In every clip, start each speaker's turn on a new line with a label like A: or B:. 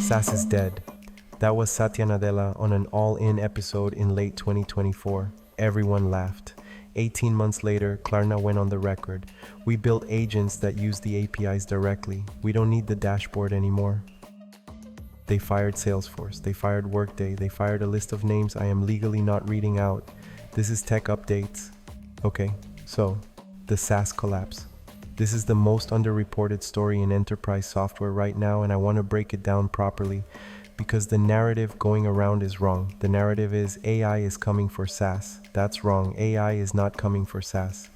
A: SaaS is dead. That was Satya Nadella on an all-in episode in late 2024. Everyone laughed. 18 months later, Klarna went on the record. We built agents that use the APIs directly. We don't need the dashboard anymore. They fired Salesforce. They fired Workday. They fired a list of names I am legally not reading out. This is tech updates. Okay, so the SaaS collapse. This is the most underreported story in enterprise software right now, and I want to break it down properly because the narrative going around is wrong. The narrative is AI is coming for SaaS. That's wrong. AI is not coming for SaaS.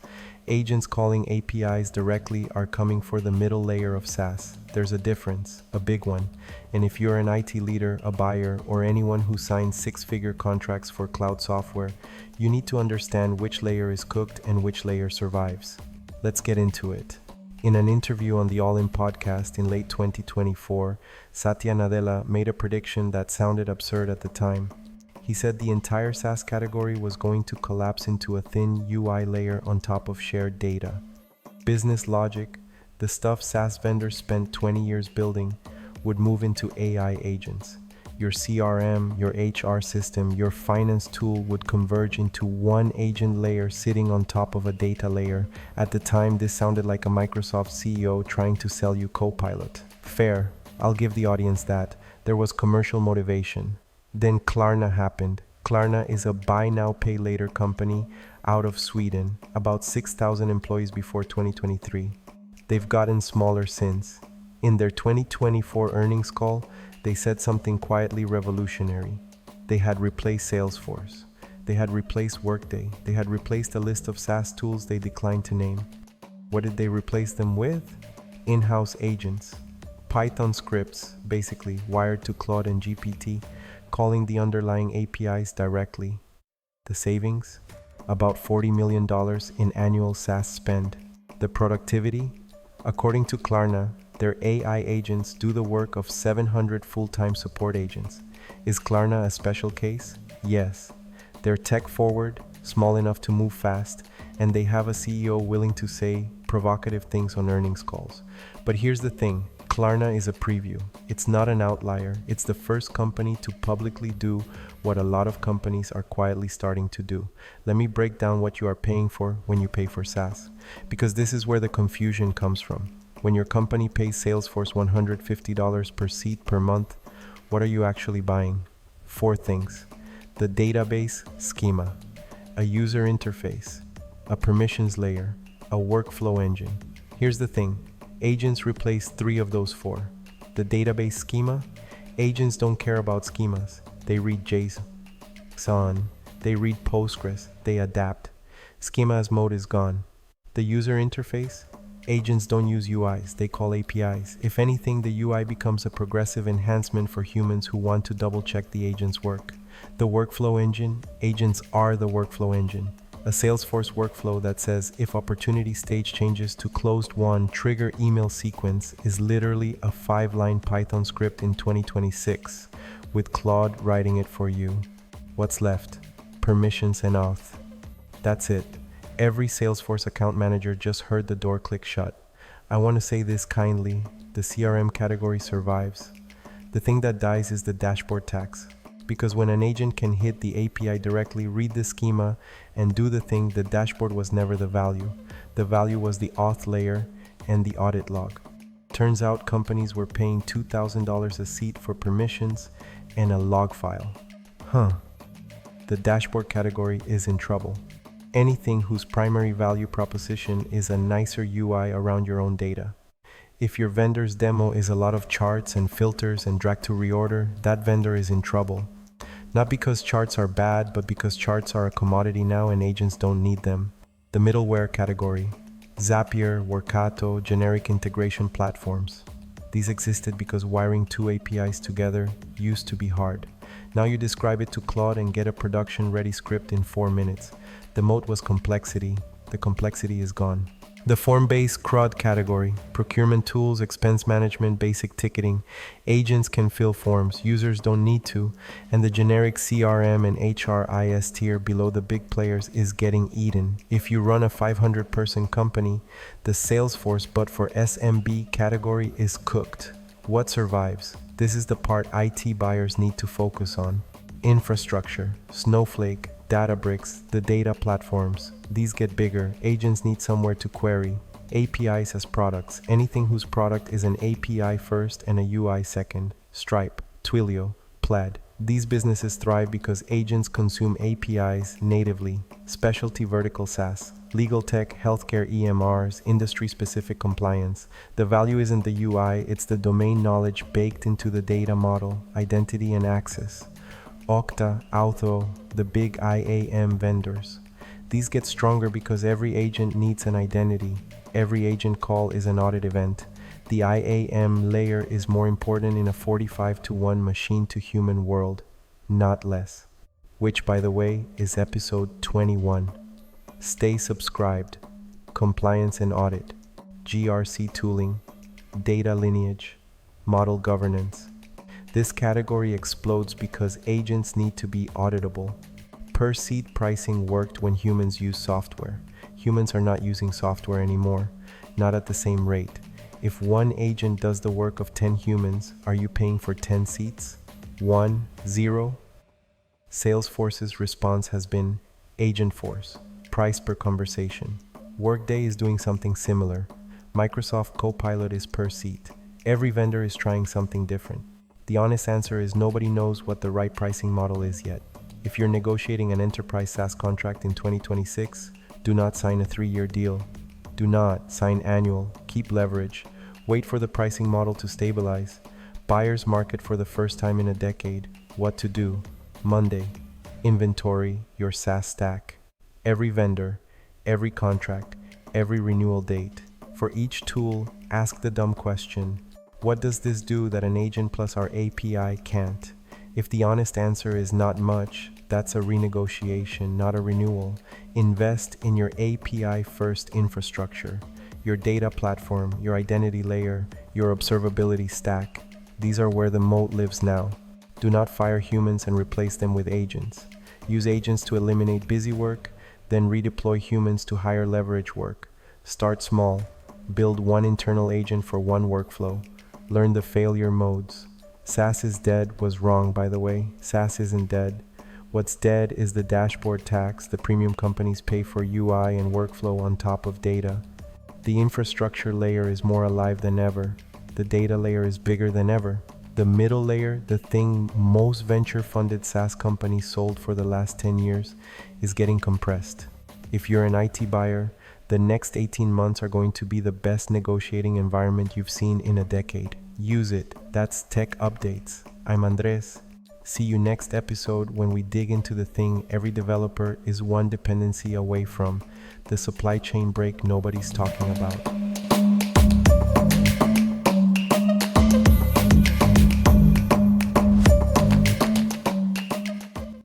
A: Agents calling APIs directly are coming for the middle layer of SaaS. There's a difference, a big one. And if you're an IT leader, a buyer, or anyone who signs six-figure contracts for cloud software, you need to understand which layer is cooked and which layer survives. Let's get into it. In an interview on the All In podcast in late 2024, Satya Nadella made a prediction that sounded absurd at the time. He said the entire SaaS category was going to collapse into a thin UI layer on top of shared data. Business logic, the stuff SaaS vendors spent 20 years building, would move into AI agents. Your CRM, your HR system, your finance tool would converge into one agent layer sitting on top of a data layer. At the time, this sounded like a Microsoft CEO trying to sell you Copilot. Fair, I'll give the audience that. There was commercial motivation. Then Klarna happened. Klarna is a buy now, pay later company out of Sweden, about 6,000 employees before 2023. They've gotten smaller since. In their 2024 earnings call, they said something quietly revolutionary. They had replaced Salesforce. They had replaced Workday. They had replaced a list of SaaS tools they declined to name. What did they replace them with? In-house agents. Python scripts, basically wired to Claude and GPT, calling the underlying APIs directly. The savings? About $40 million in annual SaaS spend. The productivity? According to Klarna, their AI agents do the work of 700 full-time support agents. Is Klarna a special case? Yes. They're tech-forward, small enough to move fast, and they have a CEO willing to say provocative things on earnings calls. But here's the thing, Klarna is a preview. It's not an outlier. It's the first company to publicly do what a lot of companies are quietly starting to do. Let me break down what you are paying for when you pay for SaaS, because this is where the confusion comes from. When your company pays Salesforce $150 per seat per month, what are you actually buying? 4 things. The database schema, a user interface, a permissions layer, a workflow engine. Here's the thing, agents replace 3 of those 4. The database schema, agents don't care about schemas. They read JSON, they read Postgres, they adapt. Schema as mode is gone. The user interface, agents don't use UIs, they call APIs. If anything, the UI becomes a progressive enhancement for humans who want to double-check the agent's work. The workflow engine, agents are the workflow engine. A Salesforce workflow that says if opportunity stage changes to closed won, trigger email sequence is literally a 5-line Python script in 2026, with Claude writing it for you. What's left? Permissions and auth. That's it. Every Salesforce account manager just heard the door click shut. I want to say this kindly, the CRM category survives. The thing that dies is the dashboard tax. Because when an agent can hit the API directly, read the schema, and do the thing, the dashboard was never the value. The value was the auth layer and the audit log. Turns out companies were paying $2,000 a seat for permissions and a log file. The dashboard category is in trouble. Anything whose primary value proposition is a nicer UI around your own data. If your vendor's demo is a lot of charts and filters and drag to reorder, that vendor is in trouble. Not because charts are bad, but because charts are a commodity now and agents don't need them. The middleware category. Zapier, Workato, generic integration platforms. These existed because wiring 2 APIs together used to be hard. Now you describe it to Claude and get a production-ready script in 4 minutes. The moat was complexity. The complexity is gone. The form-based CRUD category, procurement tools, expense management, basic ticketing. Agents can fill forms, users don't need to, and the generic CRM and HRIS tier below the big players is getting eaten. If you run a 500-person company, the Salesforce but for SMB category is cooked. What survives? This is the part IT buyers need to focus on. Infrastructure, Snowflake, Databricks, the data platforms. These get bigger. Agents need somewhere to query. APIs as products. Anything whose product is an API first and a UI second. Stripe, Twilio, Plaid. These businesses thrive because agents consume APIs natively. Specialty vertical SaaS, legal tech, healthcare EMRs, industry-specific compliance. The value isn't the UI, it's the domain knowledge baked into the data model, identity and access. Okta, Auto, the big IAM vendors. These get stronger because every agent needs an identity. Every agent call is an audit event. The IAM layer is more important in a 45-to-1 machine-to-human world, not less. Which, by the way, is episode 21. Stay subscribed. Compliance and audit, GRC tooling, data lineage, model governance. This category explodes because agents need to be auditable. Per-seat pricing worked when humans used software. Humans are not using software anymore, not at the same rate. If one agent does the work of 10 humans, are you paying for 10 seats? 1, 0? Salesforce's response has been Agentforce, price per conversation. Workday is doing something similar. Microsoft Copilot is per seat. Every vendor is trying something different. The honest answer is nobody knows what the right pricing model is yet. If you're negotiating an enterprise SaaS contract in 2026, do not sign a 3-year deal. Do not sign annual, keep leverage, wait for the pricing model to stabilize. Buyers market for the first time in a decade. What to do? Monday. Inventory your SaaS stack. Every vendor, every contract, every renewal date. For each tool, ask the dumb question, what does this do that an agent plus our API can't? If the honest answer is not much, that's a renegotiation, not a renewal. Invest in your API-first infrastructure, your data platform, your identity layer, your observability stack. These are where the moat lives now. Do not fire humans and replace them with agents. Use agents to eliminate busy work, then redeploy humans to higher leverage work. Start small. Build one internal agent for one workflow. Learn the failure modes. SaaS is dead was wrong, by the way. SaaS isn't dead. What's dead is the dashboard tax the premium companies pay for UI and workflow on top of data. The infrastructure layer is more alive than ever. The data layer is bigger than ever. The middle layer, the thing most venture-funded SaaS companies sold for the last 10 years, is getting compressed. If you're an IT buyer, the next 18 months are going to be the best negotiating environment you've seen in a decade. Use it. That's Tech Updates. I'm Andres. See you next episode when we dig into the thing every developer is one dependency away from, the supply chain break nobody's talking about.